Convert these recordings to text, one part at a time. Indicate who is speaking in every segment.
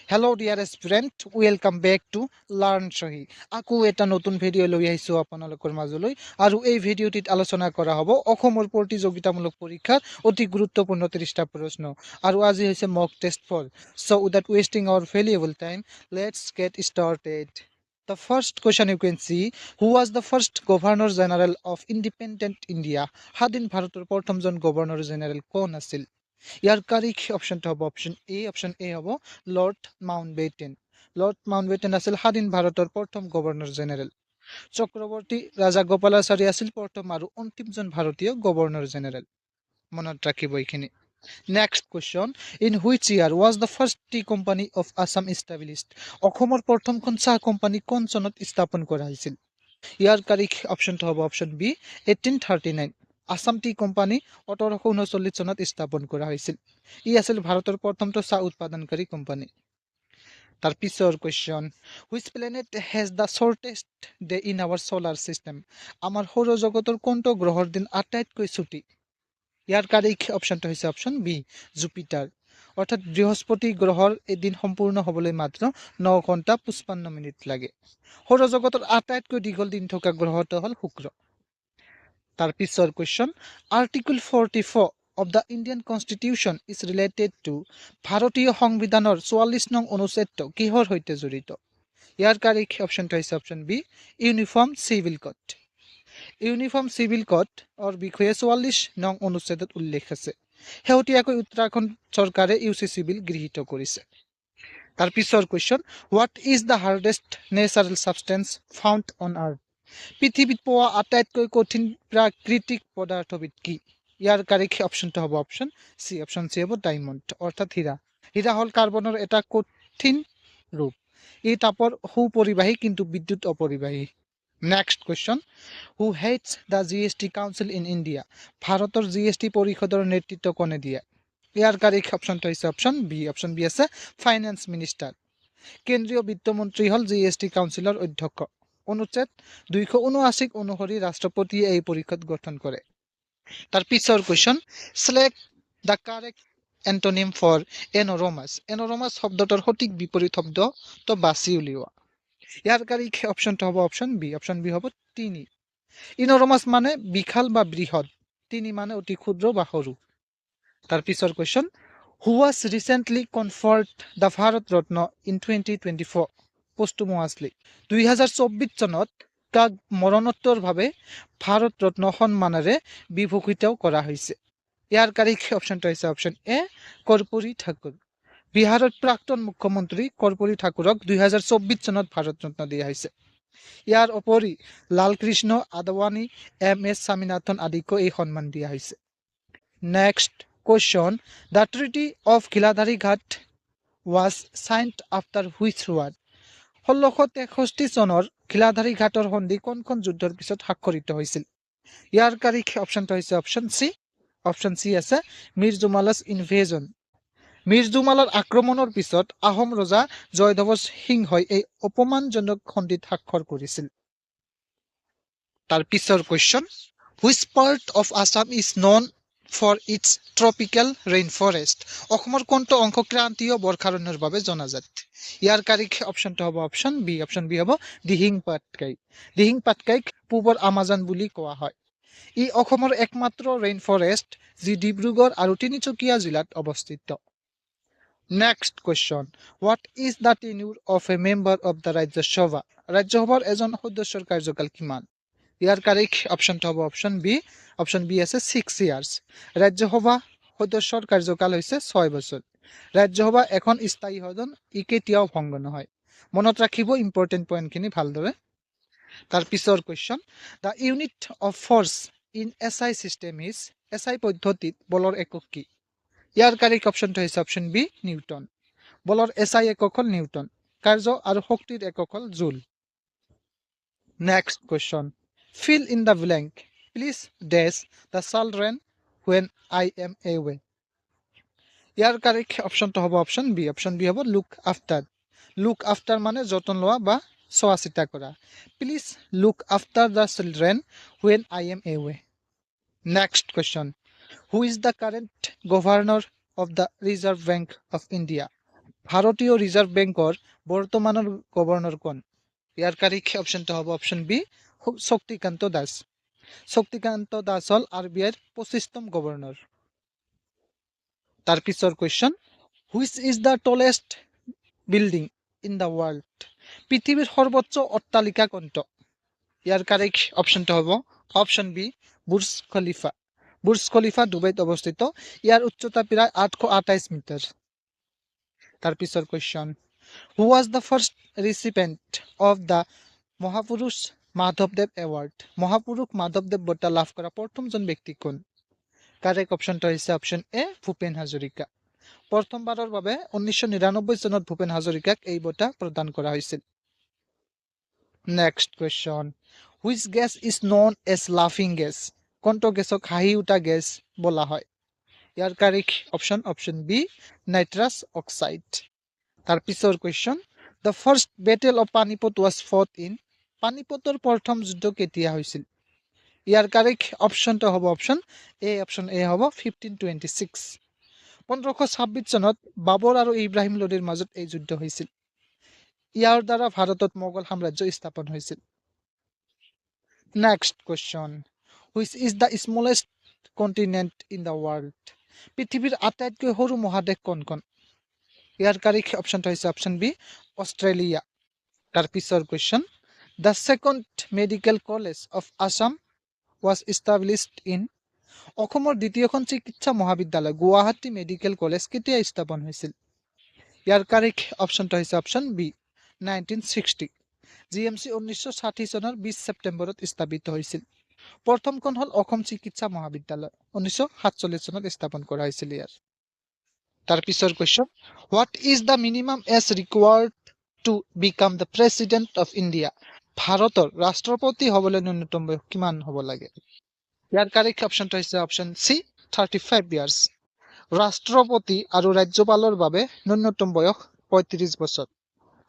Speaker 1: Hello dear student, welcome back to Learn Shahi. আকৌ এটা নতুন ভিডিঅ' লৈ আহিছো আপোনালোকৰ মাজলৈ আৰু এই ভিডিঅ'টিত আলোচনা কৰা হ'ব অসমৰ প্ৰতিযোগিতামূলক পৰীক্ষাৰ অতি গুৰুত্বপূৰ্ণ 30টা প্ৰশ্ন আৰু আজি হৈছে মক test 4. So without wasting our valuable time, let's get started. The first question you can see, who was the first Governor General of Independent India? স্বাধীন ভাৰতৰ প্ৰথমজন গভৰ্ণৰ জেনেৰেল কোন আছিল? ইয়াৰ কাৰিক অপশনটো হ'ব অপশন এ হ'ব লৰ্ড মাউণ্টবেটেন। লৰ্ড মাউণ্টবেটেন আছিল স্বাধীন ভাৰতৰ প্ৰথম গভৰ্ণৰ জেনেৰেল। চক্ৰৱৰ্তী ৰাজাগোপালাচাৰী আছিল প্ৰথম আৰু অন্তিমজন ভাৰতীয় গভৰ্ণৰ জেনেৰেল। মনত ৰাখিব এইখিনি। Next question, in which year was the first tea company of Assam established? অসমৰ প্ৰথমখন চাহ কোম্পানী কোন চনত স্থাপন কৰা হৈছিল? ইয়াৰ কাৰিক অপশনটো হ'ব option B 1839। Assam tea company 1839 চনত স্থাপন কৰা হৈছিল। ই আছিল ভাৰতৰ প্ৰথমটো চাহ উৎপাদনকাৰী কোম্পানী। তাৰ পিছৰ question, which planet has the shortest day in our solar system? আমাৰ সৌৰজগতৰ কোনটো গ্ৰহৰ দিন আটাইতকৈ ছুটি? ইয়াৰ কাৰিক অপশনটো হৈছে অপশন বি জুপিটাৰ। অৰ্থাৎ বৃহস্পতি গ্ৰহৰ এদিন সম্পূৰ্ণ হ'বলৈ মাত্ৰ 9 ঘণ্টা 55 মিনিট লাগে। সৌৰজগতৰ আটাইতকৈ দীঘল দিন থকা গ্ৰহটো হ'ল শুক্ৰ। তাৰ পিছৰ question, article 44 of the Indian Constitution is related to? ভাৰতীয় সংবিধানৰ 44 নং অনুচ্ছেদটো কিহৰ সৈতে জড়িত? ইয়াৰ কাৰিক অপশনটো হৈছে option B uniform civil code. Uniform civil কোডৰ বিষয়ে 44 নং অনুচ্ছেদত উল্লেখ আছে। শেহতীয়াকৈ উত্তৰাখণ্ড চৰকাৰে UCC বিল গৃহীত কৰিছে। তাৰ পিছৰ question, what is the hardest natural substance found on earth? পৃথিৱীত পোৱা আটাইতকৈ কঠিন প্ৰাকৃতিক পদাৰ্থবিধ কি? ইয়াৰ কাৰিক অপশনটো হ'ব অপশন চি হ'ব ডায়মণ্ড, অৰ্থাৎ হীৰা। হীৰা হ'ল কাৰ্বনৰ এটা কঠিন ৰূপ। ই তাপৰ সুপৰিবাহী কিন্তু বিদ্যুৎ অপৰিবাহী। Next question, who heads the GST council in India? ভাৰতৰ GST পৰিষদৰ নেতৃত্ব কোনে দিয়ে? ইয়াৰ কাৰিক অপশনটো হৈছে অপশন বি আছে ফাইনেন্স মিনিষ্টাৰ। কেন্দ্ৰীয় বিত্তমন্ত্ৰী হ'ল GST কাউন্সিলৰ অধ্যক্ষ। অনুচ্ছেদ 279 অনুসৰি ৰাষ্ট্ৰপতিয়ে এই পৰিষদ গঠন কৰে। তাৰ পিছৰ question, select the correct antonym for enormous. Enormous শব্দটোৰ সঠিক বিপৰীত শব্দটো বাছি উলিওৱা। ইয়াৰ কাৰিক অপশনটো হ'ব অপশন বি হ'ব তিনি। ইনৰমাছ মানে বিশাল বা বৃহৎ, তিনি মানে অতি ক্ষুদ্ৰ বা সৰু। তাৰ পিছৰ question, who was recently conferred the Bharat Ratna in 2024 posthumously? 2024 চনত কাক মৰণোত্তৰভাৱে ভাৰত ৰত্ন সন্মানেৰে বিভূষিত কৰা হৈছে? ইয়াৰ কাৰিক অপশনটো হৈছে অপশন এ কৰ্পূৰী ঠাকুৰ। বিহাৰৰ প্ৰাক্তন মুখ্যমন্ত্ৰী কৰ্পূৰী ঠাকুৰক 2024 চনত ভাৰত ৰত্ন দিয়া হৈছে। ইয়াৰ উপৰি লালকৃষ্ণ আদৱানী, MS স্বামীনাথন আদিকো এই সন্মান দিয়া হৈছে। Next question, the treaty of Ghiladhari Ghat was signed after which war? 1663 চনৰ ঘিলাধাৰী ঘাটৰ সন্ধি কোনখন যুদ্ধৰ পিছত স্বাক্ষৰিত হৈছিল? ইয়াৰ কাৰিক অপশনটো হৈছে অপশন চি আছে মীৰ জুমালাছ ইনভেজন। মীৰ জুমালাৰ আক্ৰমণৰ পিছত আহোম ৰজা জয়ধ্বজ সিংহই এই অপমানজনক সন্ধিত স্বাক্ষৰ কৰিছিল। তাৰ পিছৰ question, which part of Assam is known for its tropical rain forest? অসমৰ কোনটো অংশ ক্ৰান্তীয় বৰ্ষাৰণ্যৰ বাবে জনাজাত? ইয়াৰ কাৰিক অপশনটো হ'ব অপশন বি হ'ব দিহিং পাটকাই। দিহিং পাটকাইক পূবৰ আমাজন বুলি কোৱা হয়। ই অসমৰ একমাত্ৰ ৰেইন ফৰেষ্ট যি ডিব্ৰুগড় আৰু তিনিচুকীয়া জিলাত অৱস্থিত। Next question, what is the tenure of a member of the Rajya Sabha? ৰাজ্যসভাৰ এজন সদস্যৰ কাৰ্যকাল কিমান? ইয়াৰ কাৰিক অপশনটো হ'ব অপশন বি আছে 6 ইয়াৰ্ছ। ৰাজ্যসভা সদস্যৰ কাৰ্যকাল হৈছে 6 বছৰ। ৰাজ্যসভা এখন স্থায়ী সদন, ই কেতিয়াও ভংগ নহয়। মনত ৰাখিব ইম্পৰ্টেণ্ট পইণ্টখিনি ভালদৰে। তাৰ পিছৰ question, the unit of force in SI system is? SI পদ্ধতিত বলৰ একক কি? ইয়াৰ কাৰিক অপশনটো হৈছে অপশন বি নিউটন। বলৰ SI একক হ'ল নিউটন। কাৰ্য আৰু শক্তিৰ একক হ'ল জুল। Next question, fill in the blank. Please dash the children when I am away. ইয়াৰ কাৰিক অপশনটো হ'ব অপশন বি হ'ব লুক আফটাৰ। লুক আফটাৰ মানে যতন লোৱা বা চোৱা চিতা কৰা। Please look after the children when I am away. Next question, who is the current governor of the reserve bank of India? ভাৰতীয় ৰিজাৰ্ভ বেংকৰ বৰ্তমানৰ গভৰ্ণৰ কোন? ইয়াৰ কাৰিক অপশ্যনটো হ'ব অপশ্যন বি শক্তিকান্ত দাস। শক্তিকান্ত দাস হ'ল RBIৰ 25তম গভৰ্ণৰ। তাৰ পিছৰ question, which is the টলেষ্ট building in the world? পৃথিৱীৰ সৰ্বোচ্চ অট্টালিকা কোনটো? ইয়াৰ কাৰিক অপশ্যনটো হ'ব অপশ্যন বি বুৰ্জ খলিফা। বুৰ্জ খলিফা ডুবাইত অৱস্থিত। ইয়াৰ উচ্চতা প্ৰায় 828 মিটাৰ। তাৰ পিছৰ question, who was the first recipient of the মহাপুৰুষ মাধৱদেৱ এৱাৰ্ড? মহাপুৰুষ মাধৱদেৱ বঁটা লাভ কৰা প্ৰথমজন ব্যক্তি কোন? কাৰেক্ট অপশ্যনটো হৈছে অপশ্যন এ ভূপেন হাজৰিকা। প্ৰথমবাৰৰ বাবে 1999 চনত ভূপেন হাজৰিকাক এই বঁটা প্ৰদান কৰা হৈছিল। Next question, which gas is known as লাফিং গেছ? কোনটো গেছক হাঁহি উঠা গেছ বোলা হয়? ইয়াৰ correct option B nitrous oxide. তাৰ পিছৰ question, the first battle of Panipat was fought in? পানিপটৰ প্ৰথম যুদ্ধ কেতিয়া হৈছিল? ইয়াৰ কাৰেক্ট অপশ্যনটো হ'ব অপশ্যন এ হ'ব 1526। 1526 চনত বাবৰ আৰু ইব্ৰাহিম লোধীৰ মাজত এই যুদ্ধ হৈছিল। ইয়াৰ দ্বাৰা ভাৰতত মোগল সাম্ৰাজ্য স্থাপন হৈছিল। Next question, which is the smallest continent in the world? পৃথিৱীৰ আটাইতকৈ সৰু মহাদেশ কোনখন? ইয়াৰ কাৰেক্ট অপশ্যনটো হৈছে অপশ্যন বি অষ্ট্ৰেলিয়া। তাৰ পিছৰ question, the second medical college of Assam was established in? অসমৰ দ্বিতীয়খন চিকিৎসা মহাবিদ্যালয় গুৱাহাটী মেডিকেল কলেজ কেতিয়া স্থাপন হৈছিল? ইয়াৰ কাৰেক্ট অপশ্যনটো হৈছে অপশ্যন বি 1960। GMC 1960 চনৰ 20 ছেপ্টেম্বৰত স্থাপিত হৈছিল। প্ৰথমখন হ'ল অসম চিকিৎসা মহাবিদ্যালয়, 1947 চনত স্থাপন কৰা হৈছিল ইয়াৰ। তাৰ পিছৰ question, what is the minimum age required to become the president of India? ভাৰতৰ ৰাষ্ট্ৰপতি হ'বলৈ ন্যূনতম বয়স কিমান হ'ব লাগে? ইয়াৰ কাৰেক্ট অপশ্যনটো হৈছে অপশ্যন চি 35 ইয়াৰ্ছ। ৰাষ্ট্ৰপতি আৰু ৰাজ্যপালৰ বাবে ন্যূনতম বয়স 35 বছৰ।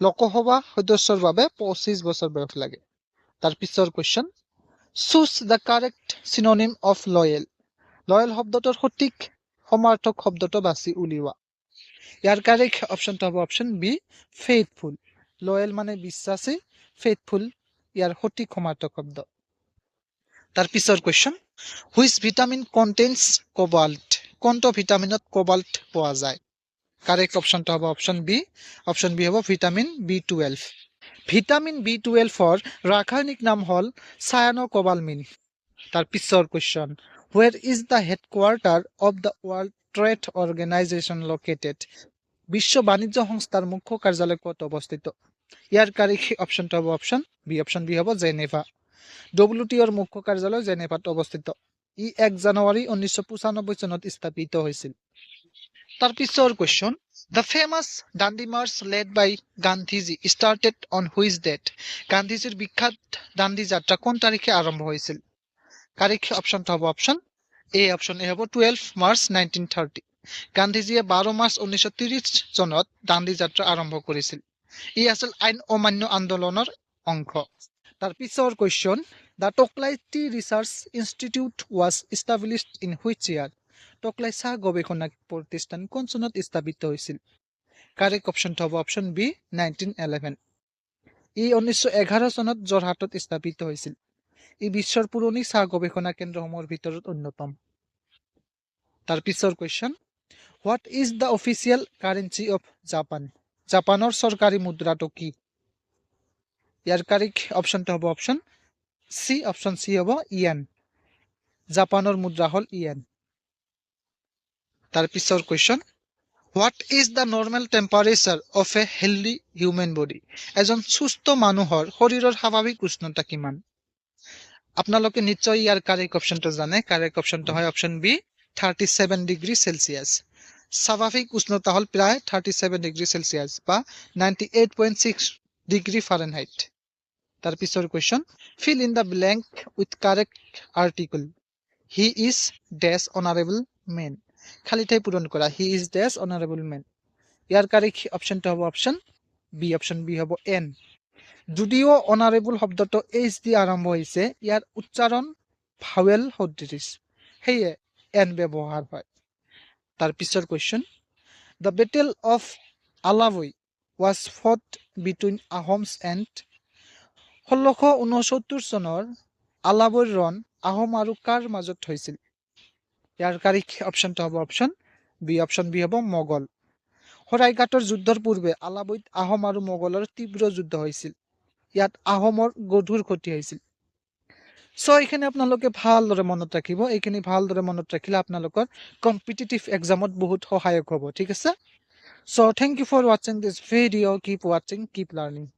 Speaker 1: লোকসভা সদস্যৰ বাবে 25 বছৰ বয়স লাগে। তাৰ পিছৰ question, choose the correct synonym of loyal? Loyal শব্দটোৰ সঠিক সমাৰ্থক শব্দটো বাছি উলিওৱা। ইয়াৰ কাৰেক্ট অপশ্যনটো হ'ব অপশ্যন বি ফেইথফুল। লয়েল মানে বিশ্বাসী, ফেইথফুল ইয়াৰ সঠিক সমাৰ্থক শব্দ। তাৰ পিছৰ question, which vitamin contains cobalt? কোনটো ভিটামিনত কোবাল্ট পোৱা যায়? কাৰেক্ট অপশ্যনটো হ'ব অপশ্যন বি হ'ব ভিটামিন B12। ভিটামিন B12ৰ ৰাসায়নিক নাম হ'ল চায়ানোকোবালমিন। তাৰ পিছৰ question, where is the headquarter of the world trade organization located? বিশ্ব বাণিজ্য সংস্থাৰ মুখ্য কাৰ্যালয় ক'ত অৱস্থিত? ইয়াৰ কাৰেক্ট অপশ্যনটো হ'ব অপশ্যন বি হ'ব জেনেভা। WTOৰ মুখ্য কাৰ্যালয় জেনেভাত অৱস্থিত। ই 1 জানুৱাৰী 1995 চনত স্থাপিত হৈছিল। তাৰ পিছৰ question, the famous Dandi march led by Gandhiji started on which date? গান্ধীজীৰ বিখ্যাত দাণ্ডি যাত্ৰা কোন তাৰিখে আৰম্ভ হৈছিল? কাৰেক্ট অপশ্যনটো হ'ব অপশ্যন এ হ'ব 12 মাৰ্চ 1930। গান্ধীজীয়ে 12 মাৰ্চ 1930 চনত দাণ্ডি যাত্ৰা আৰম্ভ কৰিছিল। ই আছিল আইন অমান্য আন্দোলনৰ অংশ। তাৰ পিছৰ question, the Tocklai tea research institute was established in which year? Tocklai চাহ গৱেষণা প্ৰতিষ্ঠান কোন চনত স্থাপিত হৈছিল? কাৰেক্ট অপশ্যনটো হ'ব অপশ্যন বি 1911। ই 1911 চনত যোৰহাটত স্থাপিত হৈছিল। ই বিশ্বৰ পুৰণি চাহ গৱেষণা কেন্দ্ৰসমূহৰ ভিতৰত অন্যতম। তাৰ পিছৰ question, what is the official currency of Japan? জাপানৰ চৰকাৰী মুদ্ৰাটো কি? ইয়াৰ কাৰেক্ট অপশ্যনটো হ'ব অপশ্যন চি হ'ব ইয়েন। জাপানৰ মুদ্ৰা হ'ল ইয়েন। তাৰ পিছৰ question, what is the normal temperature of A healthy human body? এজন সুস্থ মানুহৰ শৰীৰৰ স্বাভাৱিক উষ্ণতা কিমান? আপোনালোকে নিশ্চয় ইয়াৰ কাৰেক্ট অপশ্যনটো জানে। কাৰেক্ট অপশ্যনটো হয় অপশ্যন বি 37 ডিগ্ৰী চেলচিয়াছ। স্বাভাৱিক উষ্ণতা হ'ল প্ৰায় 37 ডিগ্ৰী চেলচিয়াছ বা 98.6 ডিগ্ৰী ফাৰেনহাইট। তাৰ পিছৰ question, fill in the blank with correct article. He is dash honourable man. খালী ঠাই পূৰণ কৰা। He is dash honourable man. ইয়াৰ কাৰেক্ট অপশ্যনটো হ'ব অপশ্যন বি হ'ব এন। যদিও অনাৰেবল শব্দটো এইচ দি আৰম্ভ হৈছে, ইয়াৰ উচ্চাৰণ ভাৱেল সদৃশ, সেয়ে এন ব্যৱহাৰ হয়। তাৰ পিছৰ question, the battle of Alaboi was fought between Ahoms and 1669 চনৰ আলাবৈৰ ৰণ আহোম আৰু কাৰ মাজত হৈছিল? ইয়াৰ কাৰিক অপশ্যনটো হ'ব অপশ্যন বি হ'ব মোগল। শৰাইঘাটৰ যুদ্ধৰ পূৰ্বে আলাবৈত আহোম আৰু মোগলৰ তীব্ৰ যুদ্ধ হৈছিল। ইয়াত আহোমৰ গধুৰ ক্ষতি হৈছিল। সো এইখিনি আপোনালোকে ভালদৰে মনত ৰাখিব। এইখিনি ভালদৰে মনত ৰাখিলে আপোনালোকৰ কম্পিটিটিভ এক্সামত বহুত সহায়ক হ'ব, ঠিক আছে? So thank you for watching this video. Keep watching, keep learning.